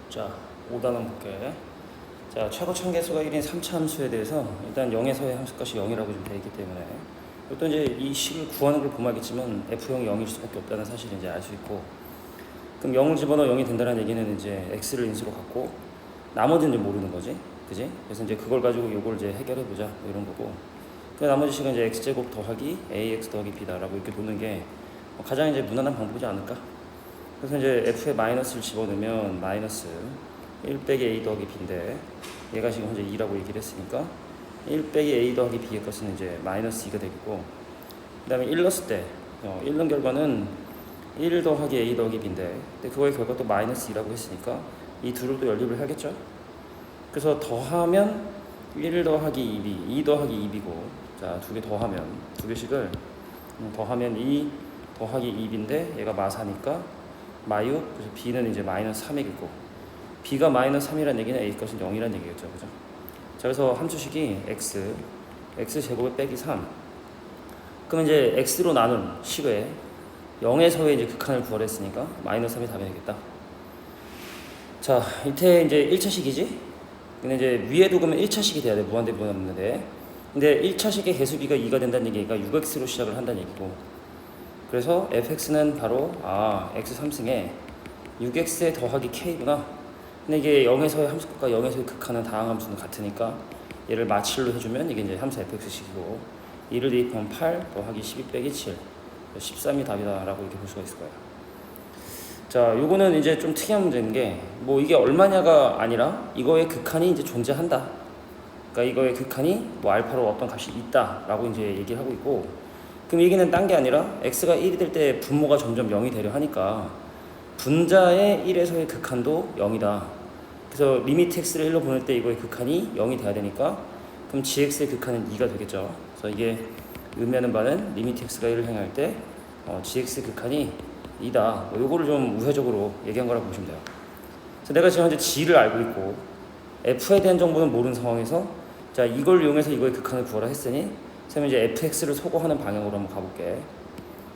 자, 5단원 볼게. 자, 최고 참계수가 1인 3차 함수에 대해서 일단 0에서의 함수값이 0이라고 좀 되어 있기 때문에 또 이제 이 식을 구하는 걸 보면 알겠지만 F형이 0일 수밖에 없다는 사실을 이제 알 수 있고, 그럼 0을 집어넣어 0이 된다는 얘기는 이제 X를 인수로 갖고 나머지는 이제 모르는 거지, 그지? 그래서 이제 그걸 가지고 요걸 이제 해결해 보자 뭐 이런 거고, 그 나머지 식은 이제 X제곱 더하기 AX 더하기 B다라고 이렇게 놓는 게 가장 이제 무난한 방법이지 않을까? 그래서 이제 F에 마이너스를 집어넣으면 마이너스 1 빼기 A 더하기 B인데, 얘가 지금 현재 2라고 얘기를 했으니까 1 빼기 A 더하기 B의 값은 이제 마이너스 2가 되겠고, 그 다음에 1 넣었을 때 1 넣은 결과는 1 더하기 A 더하기 B인데, 근데 그거의 결과도 마이너스 2라고 했으니까 이 둘을 또 연립을 하겠죠. 그래서 더하면 1 더하기 2B, 2 더하기 2B고, 자, 두 개 더하면, 두 개씩을 더하면 2 더하기 2B인데 얘가 마사니까 마유, 그래서 B는 이제 마이너스 3이겠고, B가 마이너스 3이라는 얘기는 A 값은 0이라는 얘기겠죠, 그죠? 자, 그래서 함수식이 X 제곱에 빼기 3. 그럼 이제 X로 나눈 식에 0에서의 이제 극한을 구하랬으니까 마이너스 3이 답이 되겠다. 자, 이때 이제 1차식이지? 근데 이제 위에도 그러면 1차식이 돼야 돼, 무한대 없는데. 근데 1차식의 개수비가 2가 된다는 얘기가 6x로 시작을 한다는 얘기고, 그래서 fx는 바로 x 3승에 6x에 더하기 k구나. 근데 이게 0에서의 함수값과 0에서의 극한은 다항 함수는 같으니까 얘를 마칠로 해주면 이게 이제 함수 fx식이고, 2를 대입하면 8 더하기 12 빼기 7, 13이 답이다 라고 이렇게 볼 수가 있을 거예요. 자, 요거는 이제 좀 특이한 문제인 게, 뭐 이게 얼마냐가 아니라 이거의 극한이 이제 존재한다, 그러니까 이거의 극한이 뭐 알파로 어떤 값이 있다 라고 이제 얘기를 하고 있고, 그럼 얘기는 딴 게 아니라 x가 1이 될 때 분모가 점점 0이 되려 하니까 분자의 1에서의 극한도 0이다. 그래서 리미트 x를 1로 보낼 때 이거의 극한이 0이 돼야 되니까, 그럼 gx의 극한은 2가 되겠죠. 그래서 이게 의미하는 바는 리미트 x가 1을 향할 때 gx의 극한이 2다. 뭐 요거를 좀 우회적으로 얘기한 거라고 보시면 돼요. 그래서 내가 지금 현재 g를 알고 있고 f에 대한 정보는 모르는 상황에서, 자, 이걸 이용해서 이거의 극한을 구하라 했으니 그러면 이제 fx를 소거하는 방향으로 한번 가볼게.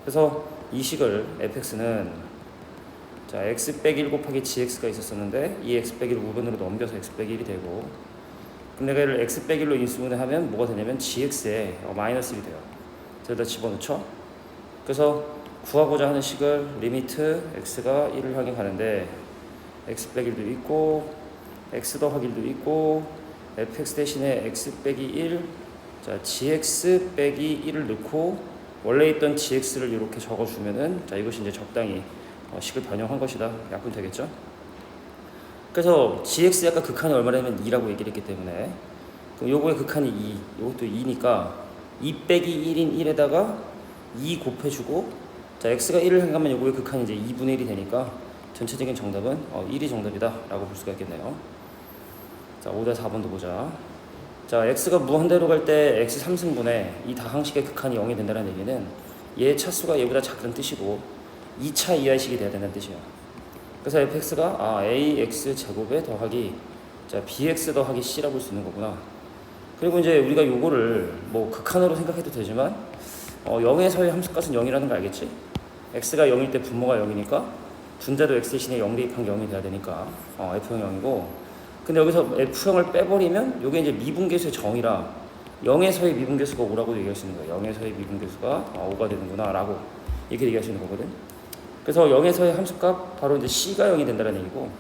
그래서 이 식을 fx는 자, x 빼기 1 곱하기 gx가 있었었는데 이 x 빼기를 우변으로 넘겨서 x 빼기 1이 되고, 그럼 내가 얘를 x 빼기 1로 인수분해하면 뭐가 되냐면 gx에 마이너스 1이 돼요. 그래서 집어넣죠. 그래서 구하고자 하는 식을 리미트 x가 1을 향해 가는데 x 빼기 1도 있고 x 더하기 1도 있고, fx 대신에 x 빼기 1, 자, gx 빼기 1을 넣고 원래 있던 gx를 이렇게 적어주면은, 자, 이것이 이제 적당히 식을 변형한 것이다 약분 되겠죠. 그래서 gx 아까 극한이 얼마냐면 2라고 얘기를 했기 때문에, 그럼 요거의 극한이 2, 요것도 2니까 2 빼기 1인 1에다가 2 곱해주고, 자, x가 1을 향하면 요거의 극한이 이제 2분의 1이 되니까 전체적인 정답은 1이 정답이다 라고 볼 수가 있겠네요. 자, 5대 4번도 보자. 자, x가 무한대로 갈 때 x 3승분의 이 다항식의 극한이 0이 된다는 얘기는 얘 차수가 얘보다 작다는 뜻이고 2차 이하식이 돼야 된다는 뜻이에요. 그래서 fx가 ax 제곱에 더하기, 자, bx 더하기 c라고 볼 수 있는 거구나. 그리고 이제 우리가 요거를 뭐 극한으로 생각해도 되지만 0에서의 함수값은 0이라는 거 알겠지? x가 0일 때 분모가 0이니까 분자도 x 대신에 0 대입한 게 0이 돼야 되니까 f형 0이고, 근데 여기서 f형을 빼버리면 이게 이제 미분계수의 정이라 0에서의 미분계수가 5라고 얘기할 수 있는 거예요. 0에서의 미분계수가 5가 되는구나 라고 이렇게 얘기할 수 있는 거거든. 그래서 0에서의 함수값 바로 이제 c가 0이 된다는 얘기고,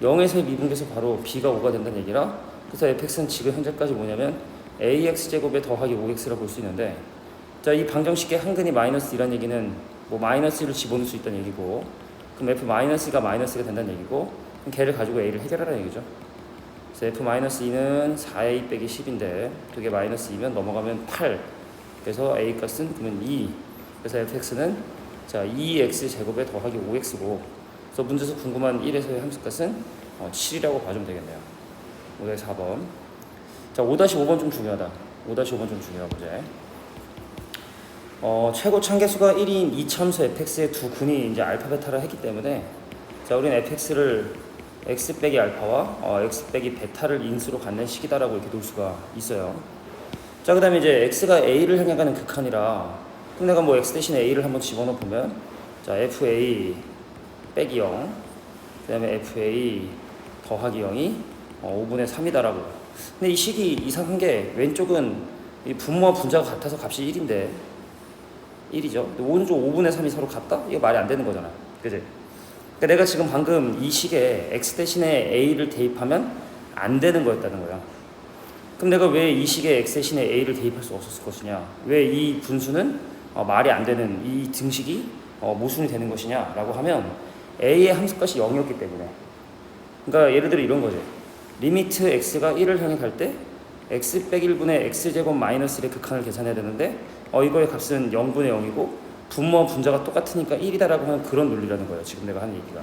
0에서의 미분계수 바로 b가 5가 된다는 얘기라, 그래서 fx는 지금 현재까지 뭐냐면 ax 제곱에 더하기 5x라고 볼 수 있는데, 자, 이 방정식의 한근이 마이너스 2라는 얘기는 뭐 마이너스 1을 집어넣을 수 있다는 얘기고, 그럼 f 마이너스가 마이너스가 된다는 얘기고, 그럼 걔를 가지고 a를 해결하라는 얘기죠. 그래서 f-2는 4a 빼기 10인데 그게 마이너스 2면 넘어가면 8, 그래서 a 값은 그러면 2, 그래서 fx는 자 2x 제곱에 더하기 5x고, 그래서 문제에서 궁금한 1에서의 함수값은 7이라고 봐주면 되겠네요. 5대 4번. 자, 5-5번 좀 중요하다. 5-5번 좀 중요하고 이제 최고 참계수가 1인 2참수 fx의 두 근이 이제 알파 베타를 했기 때문에, 자, 우리는 fx를 x 빼기 알파와 x 빼기 베타를 인수로 갖는 식이다라고 이렇게 놓을 수가 있어요. 자, 그 다음에 이제 x가 a를 향해 가는 극한이라, 그럼 내가 뭐 x 대신에 a를 한번 집어넣어 보면, 자, fa 빼기 0, 그 다음에 fa 더하기 0이 5분의 3이다라고. 근데 이 식이 이상한 게 왼쪽은 이 분모와 분자가 같아서 값이 1인데 1이죠. 근데 오른쪽 5분의 3이 서로 같다? 이거 말이 안 되는 거잖아. 그지? 그러니까 내가 지금 방금 이 식에 x 대신에 a를 대입하면 안 되는 거였다는 거야. 그럼 내가 왜 이 식에 x 대신에 a를 대입할 수 없었을 것이냐? 왜 이 분수는 말이 안 되는 이 등식이 모순이 되는 것이냐? 라고 하면 a의 함수값이 0이었기 때문에. 그러니까 예를 들어 이런 거지. 리미트 x가 1을 향해 갈 때 x 빼기 1분의 x제곱 마이너스 1의 극한을 계산해야 되는데 이거의 값은 0분의 0이고 분모와 분자가 똑같으니까 1이다라고 하는 그런 논리라는 거예요. 지금 내가 하는 얘기가.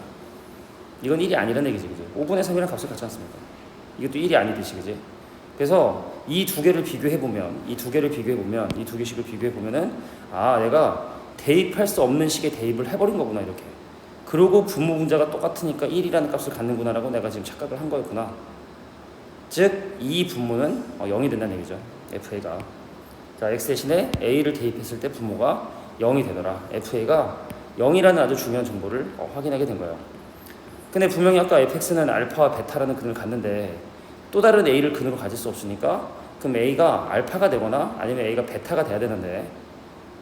이건 1이 아니라는 얘기지. 그지? 5분의 3이랑 값을 같지 않습니까? 이것도 1이 아니듯이. 그지? 그래서 이 두 개를 비교해보면 이 두 개씩을 비교해보면은 내가 대입할 수 없는 식에 대입을 해버린 거구나 이렇게. 그리고 분모 분자가 똑같으니까 1이라는 값을 갖는구나 라고 내가 지금 착각을 한 거였구나. 즉 이 분모는 0이 된다는 얘기죠. FA가. 자, x 대신에 a를 대입했을 때 분모가 0이 되더라. FA가 0이라는 아주 중요한 정보를 확인하게 된 거예요. 근데 분명히 아까 fx는 알파와 베타라는 근을 갖는데 또 다른 a를 근으로 가질 수 없으니까 그럼 a가 알파가 되거나 아니면 a가 베타가 돼야 되는데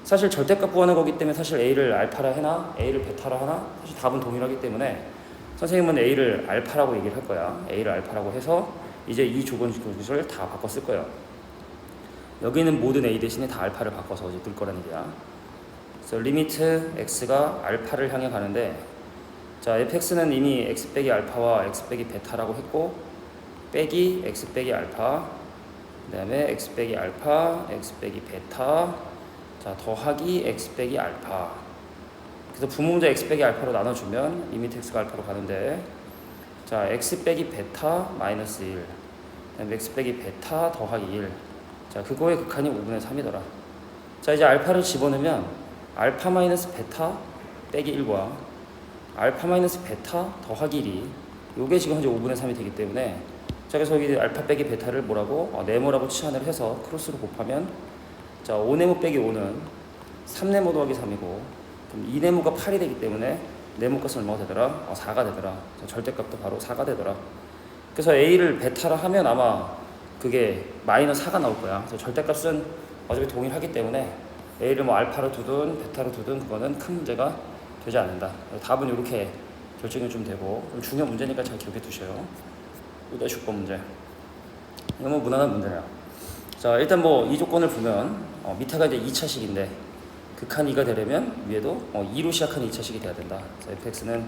사실 절대값 구하는 거기 때문에 사실 a를 알파라 해나 a를 베타라 하나 사실 답은 동일하기 때문에 선생님은 a를 알파라고 얘기를 할 거야. a를 알파라고 해서 이제 이 조건식을 다 바꿔 쓸 거예요. 여기는 모든 a 대신에 다 알파를 바꿔서 이제 넣을 거라는 얘기야. 그래서 리미트 x가 알파를 향해 가는데 자 fx는 이미 x 빼기 알파와 x 빼기 베타라고 했고 빼기 x 빼기 알파 그 다음에 x 빼기 알파 x 빼기 베타 자 더하기 x 빼기 알파. 그래서 분모문자 x 빼기 알파로 나눠주면 리미트 x가 알파로 가는데 자 x 빼기 베타 마이너스 1 그다음에 x 빼기 베타 더하기 1 자 그거의 극한이 5분의 3이더라. 자 이제 알파를 집어넣으면 알파 마이너스 베타 빼기 1과 알파 마이너스 베타 더하기 1이 요게 지금 현재 5분의 3이 되기 때문에 자 그래서 여기 알파 빼기 베타를 뭐라고 네모라고 치환을 해서 크로스로 곱하면 자 5네모 빼기 5는 3네모 더하기 3이고 그럼 2네모가 8이 되기 때문에 네모 값은 얼마가 되더라? 4가 되더라. 절대값도 바로 4가 되더라. 그래서 a를 베타라 하면 아마 그게 마이너스 4가 나올 거야. 그래서 절대값은 어차피 동일하기 때문에 a를 뭐 알파로 두든 베타로 두든 그거는 큰 문제가 되지 않는다. 답은 이렇게 결정이 좀 되고 좀 중요한 문제니까 잘 기억해 두셔요. 이거 10번 문제. 이거 뭐 무난한 문제야. 자 일단 뭐 이 조건을 보면 밑에가 이제 2차식인데 극한 2가 되려면 위에도 2로 시작하는 2차식이 돼야 된다. 그래서 fx는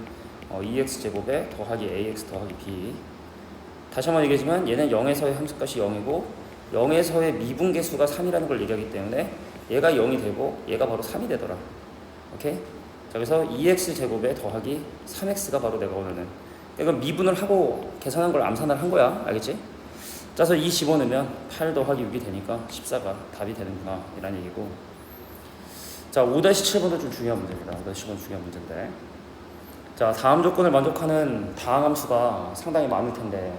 2x제곱에 더하기 ax 더하기 b. 다시 한번 얘기하지만 얘는 0에서의 함수값이 0이고 0에서의 미분계수가 3이라는 걸 얘기하기 때문에 얘가 0이 되고 얘가 바로 3이 되더라. 오케이? 자 그래서 2x제곱에 더하기 3x가 바로 내가 원하는 이건 미분을 하고 계산한 걸 암산을 한 거야. 알겠지? 짜서 2 집어넣으면 8 더하기 6이 되니까 14가 답이 되는구나 이란 얘기고. 자 5-7번도 좀 중요한 문제입니다. 5-7번 중요한 문제인데 자 다음 조건을 만족하는 다항함수가 상당히 많을 텐데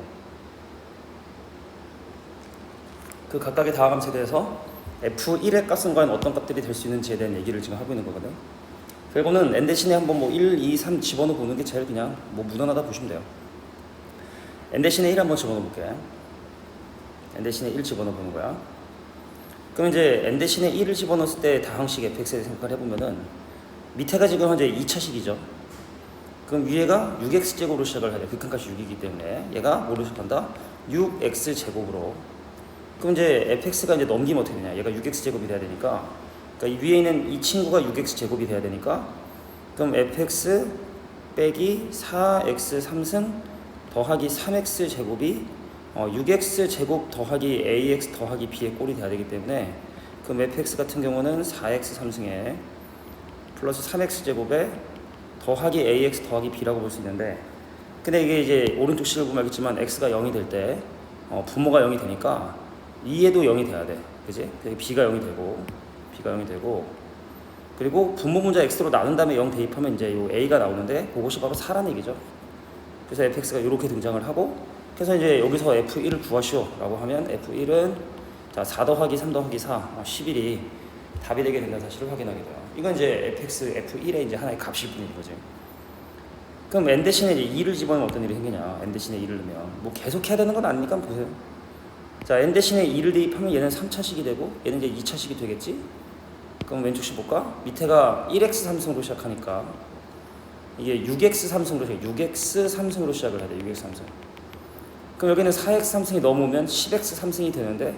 그 각각의 다항함수에 대해서 f1의 값은 과연 어떤 값들이 될 수 있는지에 대한 얘기를 지금 하고 있는 거거든. 결국은 n 대신에 한번 뭐 1, 2, 3 집어넣어 보는 게 제일 그냥 뭐 무난하다 보시면 돼요. n 대신에 1 한번 집어넣어 볼게. n 대신에 1 집어넣어 보는 거야. 그럼 이제 n 대신에 1을 집어넣었을 때 다항식 fx에 생각을 해보면은 밑에가 지금 현재 2차식이죠. 그럼 위에가 6x제곱으로 시작을 해야 돼. 극한값이 6이기 때문에 얘가 뭐로 시작한다? 6x제곱으로. 그럼 이제 fx가 이제 넘기면 어떻게 되냐? 얘가 6x제곱이 돼야 되니까 그러니까 이 위에 있는 이 친구가 6x제곱이 돼야 되니까 그럼 fx 빼기 4x 3승 더하기 3x제곱이 6x제곱 더하기 ax 더하기 b의 꼴이 돼야 되기 때문에 그럼 fx 같은 경우는 4x 3승에 플러스 3x제곱에 더하기 ax 더하기 b라고 볼 수 있는데 근데 이게 이제 오른쪽 식을 보면 알겠지만 x가 0이 될 때 분모가 0이 되니까 2에도 0이 돼야 돼. 그지? b가 0이 되고 그리고 분모 문자 x로 나눈 다음에 0 대입하면 이제 요 a가 나오는데 그것이 바로 4라는 얘기죠. 그래서 fx가 이렇게 등장을 하고 그래서 이제 여기서 f1을 구하시오 라고 하면 f1은 자 4 더하기 3 더하기 4 11이 답이 되게 된다는 사실을 확인하게 돼요. 이건 이제 fx, f1의 이제 하나의 값일 뿐인 거지. 그럼 n 대신에 이제 2를 집어넣으면 어떤 일이 생기냐. n 대신에 2를 넣으면 뭐 계속 해야 되는 건 아니니까 보세요. 자, n 대신에 2를 대입하면 얘는 3차식이 되고 얘는 이제 2차식이 되겠지. 그럼 왼쪽씩 볼까? 밑에가 1x 3승으로 시작하니까 이게 6x 3승으로 시작. 6x 3승으로 시작을 해야 돼. 6x 3승. 그럼 여기는 4x 3승이 넘으면 10x 3승이 되는데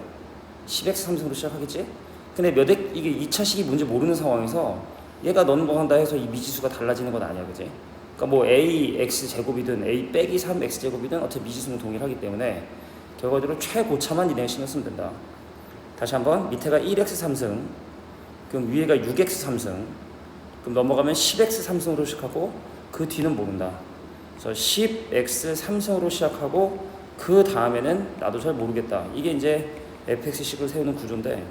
10x 3승으로 시작하겠지? 근데 이게 2차식이 뭔지 모르는 상황에서 얘가 넘버한다 해서 이 미지수가 달라지는 건 아니야, 그지? 그러니까 뭐 ax 제곱이든 a 빼기 3x 제곱이든 어차피 미지수는 동일하기 때문에 결과적으로 최고차만 이내에 신경 쓰면 된다. 다시 한번 밑에가 1x 3승, 그럼 위에가 6x 3승, 그럼 넘어가면 10x 3승으로 시작하고 그 뒤는 모른다. 그래서 10x 3승으로 시작하고 그 다음에는 나도 잘 모르겠다. 이게 이제 fx식을 세우는 구조인데,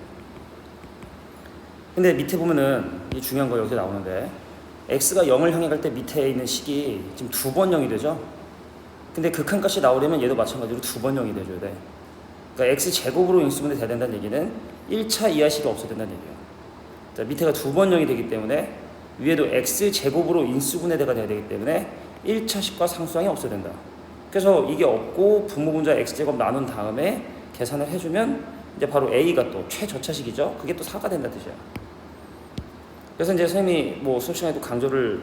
근데 밑에 보면은 이 중요한 거 여기서 나오는데 x가 0을 향해 갈 때 밑에 있는 식이 지금 2번 0이 되죠. 근데 극한값이 나오려면 얘도 마찬가지로 2번 0이 돼줘야 돼. 그러니까 x 제곱으로 인수분해 돼야 된다는 얘기는 1차 이하식이 없어야 된다는 얘기야. 자, 밑에가 2번 0이 되기 때문에 위에도 x 제곱으로 인수분해가 돼야 되기 때문에 1차식과 상수항이 없어야 된다. 그래서 이게 없고 분모분자 x제곱 나눈 다음에 계산을 해주면 이제 바로 a가 또 최저차식이죠. 그게 또 4가 된다는 뜻이야. 그래서 이제 선생님이 뭐 수업 시간에도 강조를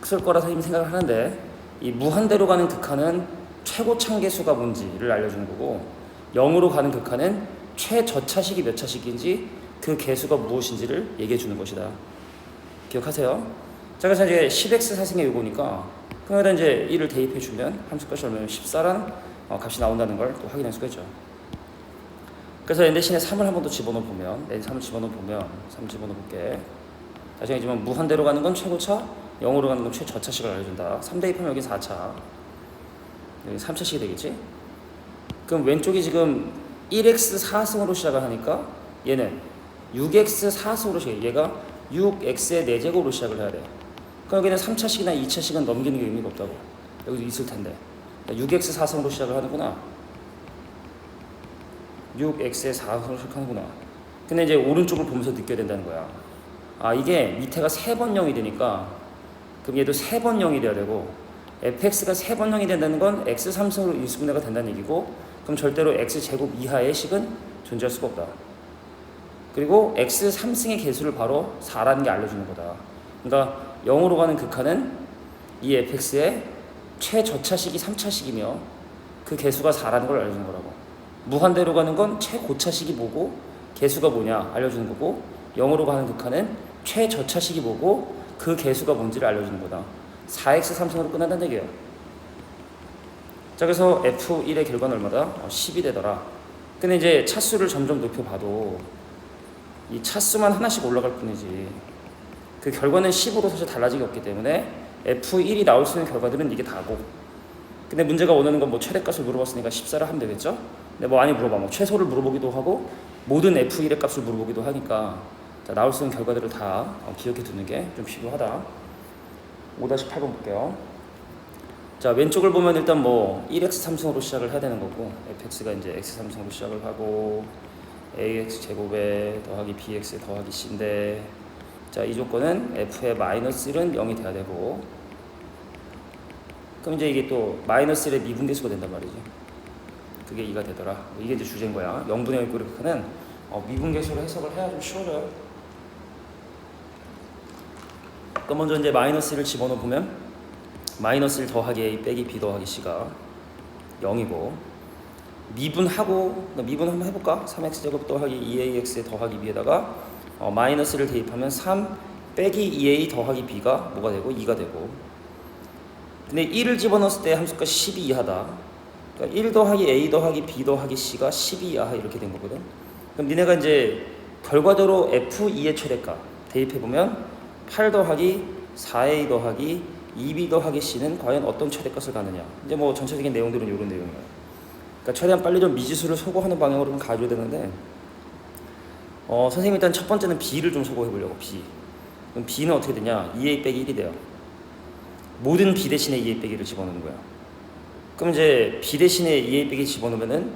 했을 거라 선생님이 생각을 하는데, 이 무한대로 가는 극한은 최고 참계수가 뭔지를 알려주는 거고 0으로 가는 극한은 최저차식이 몇 차식인지 그 개수가 무엇인지를 얘기해 주는 것이다. 기억하세요? 자, 그래서 이제 10x 사승의 요거니까 그러면 이제 1을 대입해 주면 함수값이 얼마면 14란 값이 나온다는 걸 또 확인할 수가 있죠. 그래서 n 대신에 3을 한 번 더 집어넣어 보면, n 3을 집어넣어 보면 3 집어넣어 볼게. 다시 얘기하지만 무한대로 가는 건 최고차, 0으로 가는 건 최저차식을 알려준다. 3 대입하면 여기 4차, 여기 3차식이 되겠지? 그럼 왼쪽이 지금 1x 4승으로 시작을 하니까 얘는 6x 4승으로 시작해. 얘가 6x의 4제곱으로 시작을 해야 돼. 그럼 여기는 3차식이나 2차식은 넘기는 게 의미가 없다고. 여기도 있을 텐데 6x 4승으로 시작을 하는구나. 6x의 4승으로 시작하는구나. 근데 이제 오른쪽을 보면서 느껴야 된다는 거야. 아, 이게 밑에가 3번 0이 되니까 그럼 얘도 3번 0이 돼야 되고, fx가 3번 0이 된다는 건 x 3승으로 인수분해가 된다는 얘기고, 그럼 절대로 x제곱 이하의 식은 존재할 수가 없다. 그리고 x 3승의 개수를 바로 4라는 게 알려주는 거다. 그러니까 0으로 가는 극한은 이 fx의 최저차식이 3차식이며 그 개수가 4라는 걸 알려주는 거라고. 무한대로 가는 건 최고차식이 뭐고 개수가 뭐냐 알려주는 거고, 0으로 가는 극한은 최저차식이 뭐고 그 개수가 뭔지를 알려주는 거다. 4x 3승으로 끝난다는 얘기예요. 자, 그래서 F1의 결과는 얼마다? 10이 되더라. 근데 이제 차수를 점점 높여봐도 이 차수만 하나씩 올라갈 뿐이지 그 결과는 10으로 사실 달라지기 없기 때문에 F1이 나올 수 있는 결과들은 이게 다고, 근데 문제가 원하는 건 뭐 최대값을 물어봤으니까 14를 하면 되겠죠? 근데 뭐 많이 물어봐. 뭐 최소를 물어보기도 하고 모든 F1의 값을 물어보기도 하니까 자, 나올 수 있는 결과들을 다 기억해 두는 게 좀 필요하다. 5-8번 볼게요. 자, 왼쪽을 보면 일단 뭐 1x 3승으로 시작을 해야 되는 거고, fx가 이제 x 3승으로 시작을 하고 ax 제곱에 더하기 bx 더하기 c인데, 자, 이 조건은 f의 마이너스 1은 0이 돼야 되고, 그럼 이제 이게 또 마이너스 1의 미분계수가 된단 말이지. 그게 2가 되더라. 이게 이제 주제인 거야. 0분의 1 그래프는 미분계수로 해석을 해야 좀 쉬워져요. 그럼 먼저 이제 마이너스 1을 집어넣어 보면 마이너스 1 더하기 a 빼기 b 더하기 c가 0이고, 미분하고 미분 한번 해볼까? 3x제곱 더하기 2ax 더하기 b에다가 마이너스 1을 대입하면 3 빼기 2a 더하기 b가 뭐가 되고 2가 되고, 근데 1을 집어넣었을 때 함수가 12 이하다. 그러니까 1 더하기 a 더하기 b 더하기 c가 12 이하 이렇게 된 거거든. 그럼 니네가 이제 결과적으로 f2의 최대값 대입해보면 8 더하기 4a 더하기 2b 더하기 c는 과연 어떤 최대값을 가느냐. 이제 뭐 전체적인 내용들은 이런 내용이에요. 그러니까 최대한 빨리 좀 미지수를 소거하는 방향으로 좀 가줘야 되는데, 선생님이 일단 첫 번째는 b를 좀 소거해보려고. b. 그럼 b는 어떻게 되냐? 2a 빼기 1이 돼요. 모든 b 대신에 2a 빼기를 집어넣는 거야. 그럼 이제 b 대신에 2a 빼기 집어넣으면은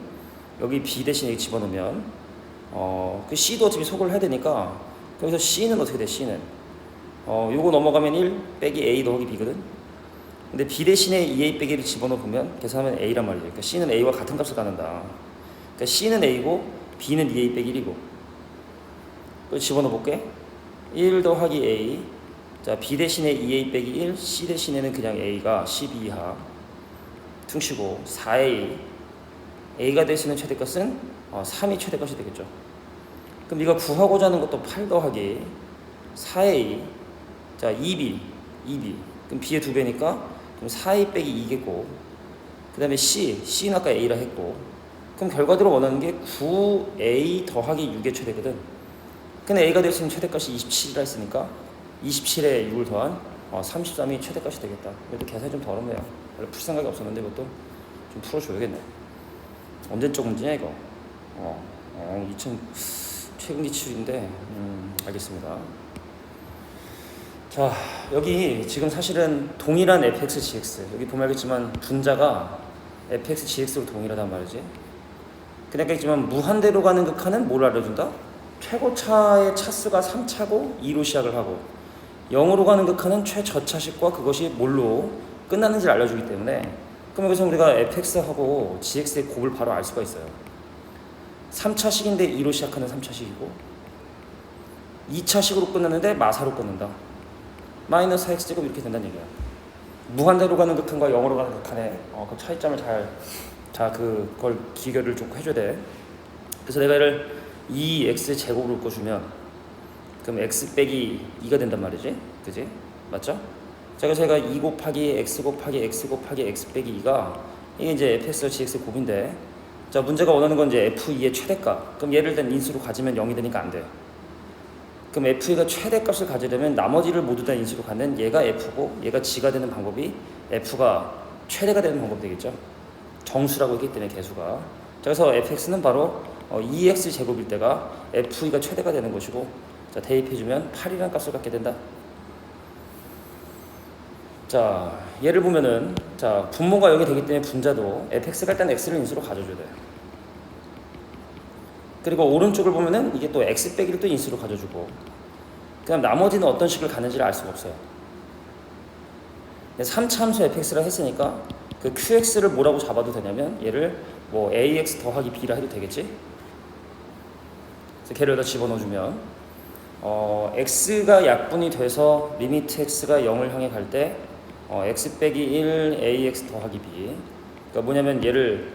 여기 b 대신에 집어넣으면 그 c도 어차피 소거를 해야 되니까 거기서 c는 어떻게 돼? c는 요거 넘어가면 1 빼기 a 더하기 b거든. 근데 b 대신에 2a 빼기를 집어넣어 보면 계산하면 a란 말이죠. 그러니까 c는 a와 같은 값을 갖는다. 그러니까 c는 a고 b는 2a 빼기 1이고. 또 집어넣어 볼게. 1 더하기 a. 자, b 대신에 2a 빼기 1, c 대신에는 그냥 a가 12 이하. 퉁치고 4a. a가 될 수 있는 최대값은 3이 최대값이 되겠죠. 그럼 네가 구하고자 하는 것도 8 더하기 4a. 자, 2b. 그럼 b의 2배니까 그럼 4a 빼기 2겠고, 그 다음에 c는 아까 a라 했고, 그럼 결과대로 원하는 게 9a 더하기 6의 최대거든. 근데 a가 될 수 있는 최대값이 27이라 했으니까 27에 6을 더한 33이 최대값이 되겠다. 이것도 계산이 좀 더 어렵네요. 원래 풀 생각이 없었는데 이것도 좀 풀어줘야겠네. 언제적 문제냐 이거? 2000 최근 기출인데 알겠습니다. 자, 여기 지금 사실은 동일한 fx, gx, 여기 보면 알겠지만 분자가 fx, gx로 동일하단 말이지. 그러니까 있지만 무한대로 가는 극한은 뭘 알려준다? 최고차의 차수가 3차고 2로 시작을 하고, 0으로 가는 극한은 최저차식과 그것이 뭘로 끝나는지를 알려주기 때문에, 그럼 여기서 우리가 fx하고 gx의 곱을 바로 알 수가 있어요. 3차식인데 2로 시작하는 3차식이고, 2차식으로 끝났는데 마사로 끝난다. 마이너스 x제곱 이렇게 된다는 얘기야. 무한대로 가는 극한과 0으로 가는 극한의 그 차이점을 그걸 기결을 좀 해줘야 돼. 그래서 내가 얘를 2x제곱으로 묶어주면 그럼 x 빼기 2가 된단 말이지. 그지? 맞죠? 자, 그래서 제가 2 곱하기 x 곱하기 x 곱하기 x 빼기 2가 이게 이제 fx와 gx의 곱인데, 자, 문제가 원하는 건 이제 f2의 최대값. 그럼 얘를 일단 인수로 가지면 0이 되니까 안 돼. 그럼 f2가 최대값을 가지려면 나머지를 모두 다 인수로 갖는 얘가 f고 얘가 g가 되는 방법이 f가 최대가 되는 방법이 되겠죠. 정수라고 했기 때문에 개수가. 자, 그래서 fx는 바로 2x 제곱일 때가 f2가 최대가 되는 것이고, 자, 대입해주면 8이라는 값을 갖게 된다. 자, 얘를 보면은, 자, 분모가 여기 되기 때문에 분자도 fx가 일단 x를 인수로 가져줘야 돼. 그리고 오른쪽을 보면은 이게 또 x 빼기를 또 인수로 가져주고, 그다음 나머지는 어떤 식을 가는지를 알 수가 없어요. 3차 함수 fx라 했으니까 그 qx를 뭐라고 잡아도 되냐면 얘를 뭐 ax 더하기 b라 해도 되겠지. 그래서 걔를 여기다 집어넣어주면 x가 약분이 돼서 리미트 x가 0을 향해 갈 때 x 빼기 1 ax 더하기 b. 그러니까 뭐냐면 얘를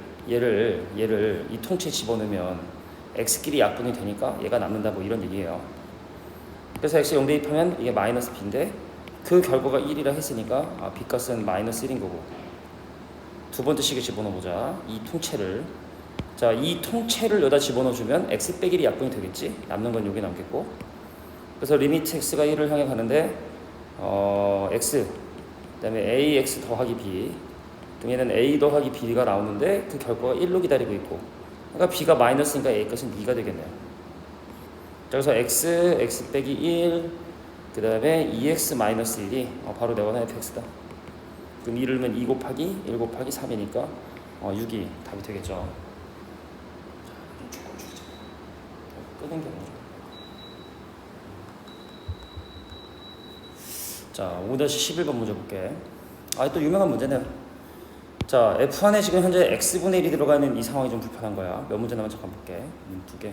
이 통째에 집어넣으면 x끼리 약분이 되니까 얘가 남는다, 뭐 이런 얘기예요. 그래서 x 0 대입하면 이게 마이너스 b인데 그 결과가 1이라 했으니까 b값은 마이너스 1인 거고, 두 번째 식에 집어넣어보자. 이 통째를, 자, 이 통째를 여기다 집어넣어주면 x 빼기 1이 약분이 되겠지. 남는 건 여기 남겠고, 그래서 리미트 x가 1을 향해 가는데 x 그 다음에 ax 더하기 b, 얘는 a 더하기 b가 나오는데 그 결과가 1로 기다리고 있고, 그러니까 b가 마이너스니까 a 값은 2가 되겠네요. 자, 그래서 x 빼기 1, 그 다음에 2x 마이너스 1이 바로 내가 원하는 fx다. 그럼 2를 넣으면 2 곱하기 1 곱하기 3이니까 6이 답이 되겠죠. 조금 줄이자. 끄는 게 아니죠. 자, 5-11번 문제 볼게. 또 유명한 문제네요. 자, f 안에 지금 현재 x분의 1이 들어가 있는 이 상황이 좀 불편한 거야. 몇 문제 남았는지 잠깐 볼게. 2개.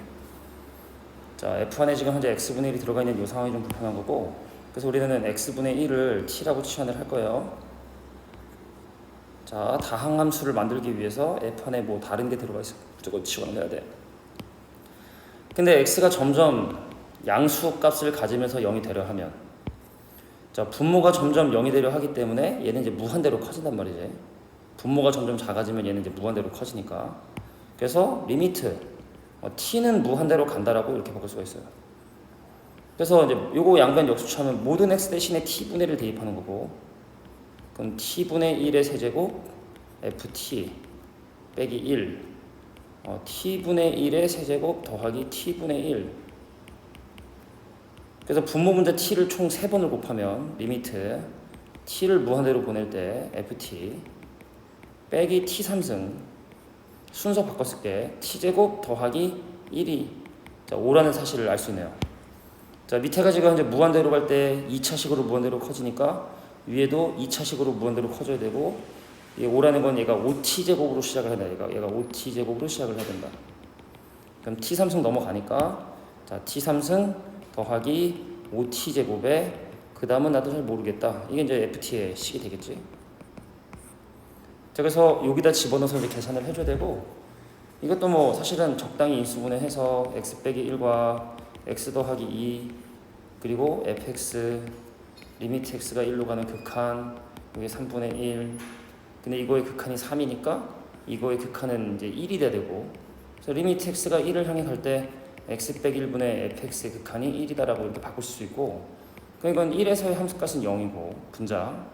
자, f 안에 지금 현재 x분의 1이 들어가 있는 이 상황이 좀 불편한 거고, 그래서 우리는 x분의 1을 t라고 치환을 할 거예요. 자, 다항함수를 만들기 위해서 f 안에 뭐 다른 게 들어가 있어 무조건 치환을 해야 돼. 근데 x가 점점 양수 값을 가지면서 0이 되려 하면, 자, 분모가 점점 0이 되려 하기 때문에 얘는 이제 무한대로 커진단 말이지. 분모가 점점 작아지면 얘는 이제 무한대로 커지니까. 그래서 리미트 t는 무한대로 간다라고 이렇게 바꿀 수가 있어요. 그래서 이제 요거 양변 역수처하면 모든 x 대신에 t분의 1을 대입하는 거고, 그럼 t분의 1의 세제곱 ft 빼기 1 t분의 1의 세제곱 더하기 t분의 1. 그래서 분모 분자 t를 총 3번을 곱하면 리미트 t를 무한대로 보낼 때 ft 빼기 t3승, 순서 바꿨을게 t제곱 더하기 1이 5라는 사실을 알 수 있네요. 자, 밑에가 지금 현재 무한대로 갈 때 2차식으로 무한대로 커지니까 위에도 2차식으로 무한대로 커져야 되고, 얘 5라는 건 얘가 5t제곱으로 시작을 해야 돼. 얘가 5t제곱으로 시작을 해야 된다. 그럼 t3승 넘어가니까, 자, t3승 더하기 5t제곱에, 그 다음은 나도 잘 모르겠다. 이게 이제 ft의 식이 되겠지. 자, 그래서 여기다 집어넣어서 이제 계산을 해줘야 되고, 이것도 뭐 사실은 적당히 인수분해해서 x 빼기 1과 x 더하기 2, 그리고 fx, 리미트 x가 1로 가는 극한, 이게 3분의 1. 근데 이거의 극한이 3이니까 이거의 극한은 이제 1이 돼야 되고, 그래서 리미트 x가 1을 향해 갈 때 x 빼기 1분의 fx의 극한이 1이다라고 이렇게 바꿀 수 있고, 그러니까 이건 1에서의 함수값은 0이고, 분자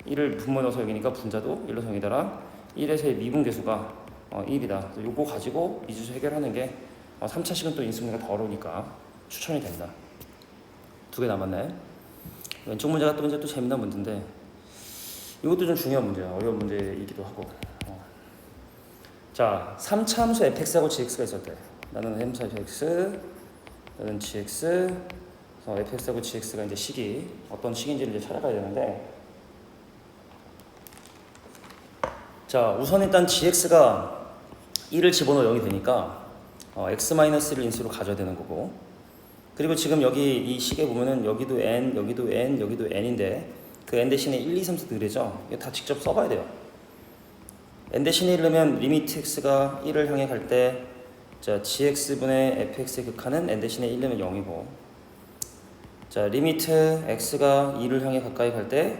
1을 분모 넣어서 여기니까 분자도 1로 0이다라 1에서의 미분계수가 1이다. 요거 가지고 미지수 해결하는 게 3차식은 또 인수분해가 더 어려우니까 추천이 된다. 2개 남았네. 왼쪽 문제가 또 이제 또 재미난 문제인데, 이것도 좀 중요한 문제야. 어려운 문제이기도 하고. 자, 3차 함수 fx하고 gx가 있었대. 나는 함수 fx, 나는 gx. 그래서 fx하고 gx가 이제 식이 어떤 식인지를 이제 찾아가야 되는데, 자, 우선 일단 gx가 1을 집어넣어 0이 되니까 x-1을 인수로 가져야 되는 거고, 그리고 지금 여기 이 식에 보면은 여기도 n, 여기도 n, 여기도 n인데 그 n 대신에 1, 2, 3, 4 늘리죠. 이거 다 직접 써봐야 돼요. n 대신에 1넣으면 리미트 x가 1을 향해 갈 때, 자, gx분의 fx의 극한은 n 대신에 1 넣으면 0이고, 자, 리미트 x가 2를 향해 가까이 갈 때,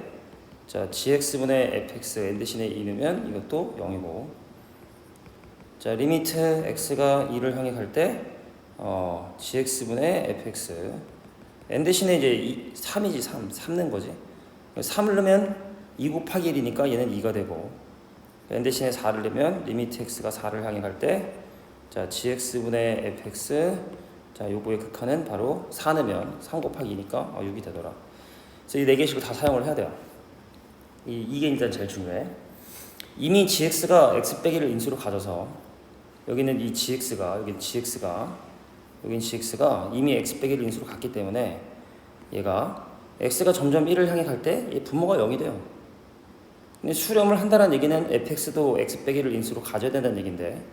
자, gx분의 fx n 대신에 2 넣으면 이것도 0이고, 자, 리미트 x가 2를 향해 갈 때 gx분의 fx n 대신에 이제 3이지 3 넣은 거지. 3을 넣으면 2 곱하기 1이니까 얘는 2가 되고, n 대신에 4를 넣으면 리미트 x가 4를 향해 갈 때, 자, gx분의 fx, 자, 요거의 극한은 바로 4 넣으면 3 곱하기 2니까 6이 되더라. 그래서 이 4개씩을 다 사용을 해야 돼요. 이게 일단 제일 중요해. 이미 gx가 x 빼기를 인수로 가져서 여기는 이 gx가, 여긴 gx가 이미 x 빼기를 인수로 갔기 때문에 얘가 x가 점점 1을 향해 갈 때 얘 분모가 0이 돼요. 근데 수렴을 한다는 얘기는 fx도 x 빼기를 인수로 가져야 된다는 얘기인데,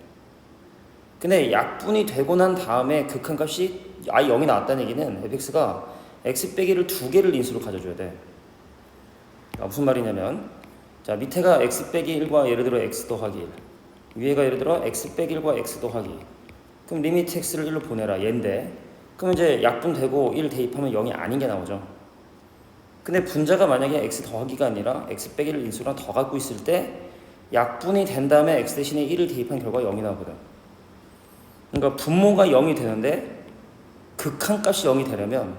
근데 약분이 되고 난 다음에 극한값이 아예 0이 나왔다는 얘기는 fx가 x 빼기를 2개를 인수로 가져줘야 돼. 무슨 말이냐면, 자, 밑에가 x 빼기 1과 예를 들어 x 더하기 1, 위에가 예를 들어 x 빼기 1과 x 더하기 2. 그럼 리미트 x를 1로 보내라 얘인데, 그럼 이제 약분되고 1 대입하면 0이 아닌 게 나오죠. 근데 분자가 만약에 x 더하기가 아니라 x 빼기를 인수랑 더 갖고 있을 때 약분이 된 다음에 x 대신에 1을 대입한 결과가 0이 나오거든. 그러니까 분모가 0이 되는데 극한값이 0이 되려면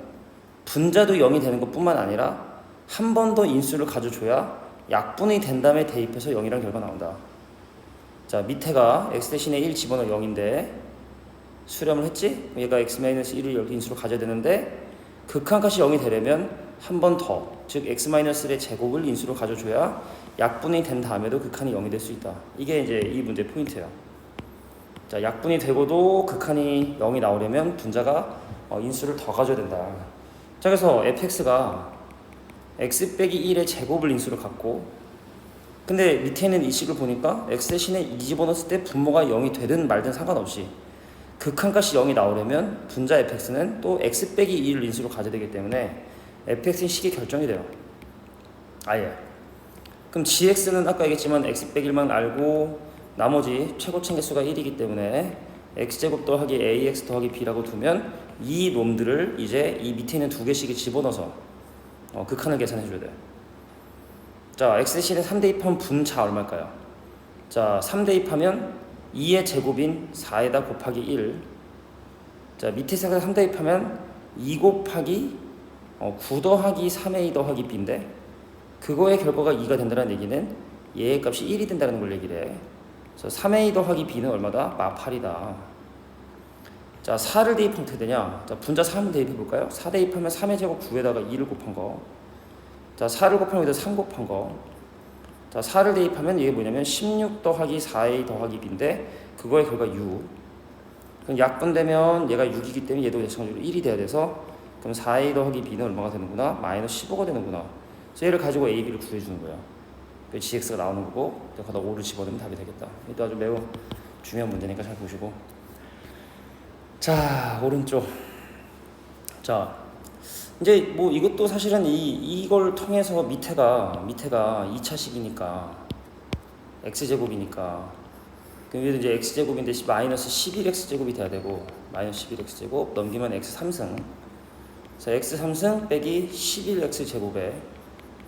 분자도 0이 되는 것뿐만 아니라 한 번 더 인수를 가져줘야 약분이 된 다음에 대입해서 0이라는 결과가 나온다. 자, 밑에가 x 대신에 1 집어넣어 0인데 수렴을 했지? 얘가 x-1을 여기 인수로 가져야 되는데 극한값이 0이 되려면 한 번 더, 즉 x-1의 제곱을 인수로 가져줘야 약분이 된 다음에도 극한이 0이 될 수 있다. 이게 이제 이 문제의 포인트예요. 자, 약분이 되고도 극한이 0이 나오려면 분자가 인수를 더 가져야 된다. 자, 그래서 fx가 x 빼기 1의 제곱을 인수로 갖고, 근데 밑에 있는 이 식을 보니까 x 대신에 2 집어넣었을 때 분모가 0이 되든 말든 상관없이 극한값이 0이 나오려면 분자 fx는 또 x 빼기 2를 인수로 가져야 되기 때문에 fx의 식이 결정이 돼요. 아예. 그럼 gx는 아까 얘기했지만 x 빼기 1만 알고 나머지 최고층 개수가 1이기 때문에 x제곱 더하기 ax 더하기 b라고 두면 이 놈들을 이제 이 밑에 있는 2개씩을 집어넣어서 극한을 계산해 줘야 돼. 자, x 대신에 3 대입하면 분자 얼마일까요? 자, 3 대입하면 2의 제곱인 4에다 곱하기 1. 자, 밑에서 3 대입하면 2 곱하기 9 더하기 3a 더하기 b인데, 그거의 결과가 2가 된다는 얘기는 얘의 값이 1이 된다는 걸 얘기를 해. 그래서 3a 더하기 b는 얼마다? 마 8이다. 자, 4를 대입하면 어떻게 되냐? 자, 분자 3을 대입해 볼까요? 4 대입하면 3의 제곱 9에다가 2를 곱한 거. 자, 4를 곱하면 여기다 3 곱한 거. 자, 4를 대입하면 이게 뭐냐면 16 더하기 4a 더하기 b인데 그거의 결과 6. 그럼 약분되면 얘가 6이기 때문에 얘도 마찬가지로 1이 돼야 돼서, 그럼 4a 더하기 b는 얼마가 되는구나? 마이너스 15가 되는구나. 그래서 얘를 가지고 a, b를 구해주는 거야. 그 gx가 나오는 거고 거기다 5를 집어넣으면 답이 되겠다. 이것도 아주 매우 중요한 문제니까 잘 보시고. 자, 오른쪽. 자, 이제 뭐 이것도 사실은 이걸 통해서 밑에가 2차식이니까 x제곱이니까 그럼 이제 x제곱인데 마이너스 11x제곱이 돼야 되고 마이너스 11x제곱 넘기면 x3승. 그래서 x3승 빼기 11x제곱에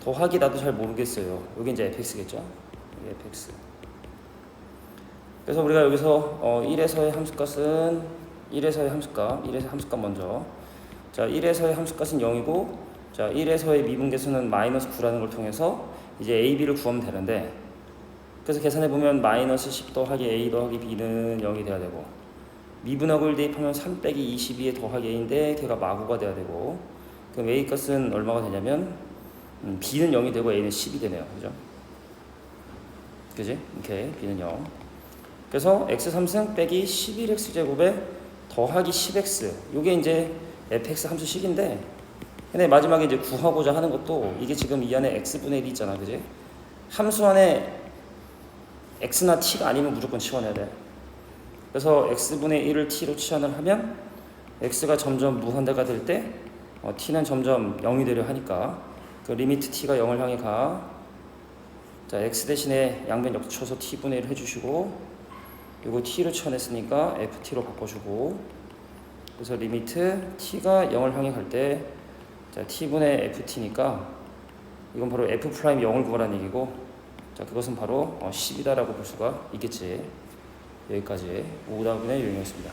더하기 나도 잘 모르겠어요. 여기 이제 fx겠죠? 여기 fx. 그래서 우리가 여기서 1에서의 함수값은 1에서의 함수값 먼저. 자, 1에서의 함수값은 0이고 자, 1에서의 미분계수는 마이너스 9라는 걸 통해서 이제 a, b를 구하면 되는데 그래서 계산해 보면 마이너스 10 더하기 a 더하기 b는 0이 돼야 되고 미분하고를 대입하면 3 빼기 22에 더하기 a인데 걔가 마구가 돼야 되고 그럼 a 값은 얼마가 되냐면 b는 0이 되고 a는 10이 되네요. 그죠? 그지? 오케이. b는 0. 그래서 x3승 빼기 11x제곱에 더하기 10x 요게 이제 fx 함수식인데 근데 마지막에 이제 구하고자 하는 것도 이게 지금 이 안에 x분의 1이 있잖아. 그지? 함수 안에 x나 t가 아니면 무조건 치환해야 돼. 그래서 x분의 1을 t로 치환을 하면 x가 점점 무한대가 될 때 t는 점점 0이 되려 하니까 그 리미트 t가 0을 향해 가. 자, x 대신에 양변 엮쳐서 t분의 1 해주시고 이거 t로 치환했으니까 ft로 바꿔주고 그래서 리미트 t가 0을 향해 갈 때 자, t분의 ft니까 이건 바로 f 프라임 0을 구하라는 얘기고 자, 그것은 바로 10이다라고 볼 수가 있겠지. 여기까지 5답의 유형이었습니다.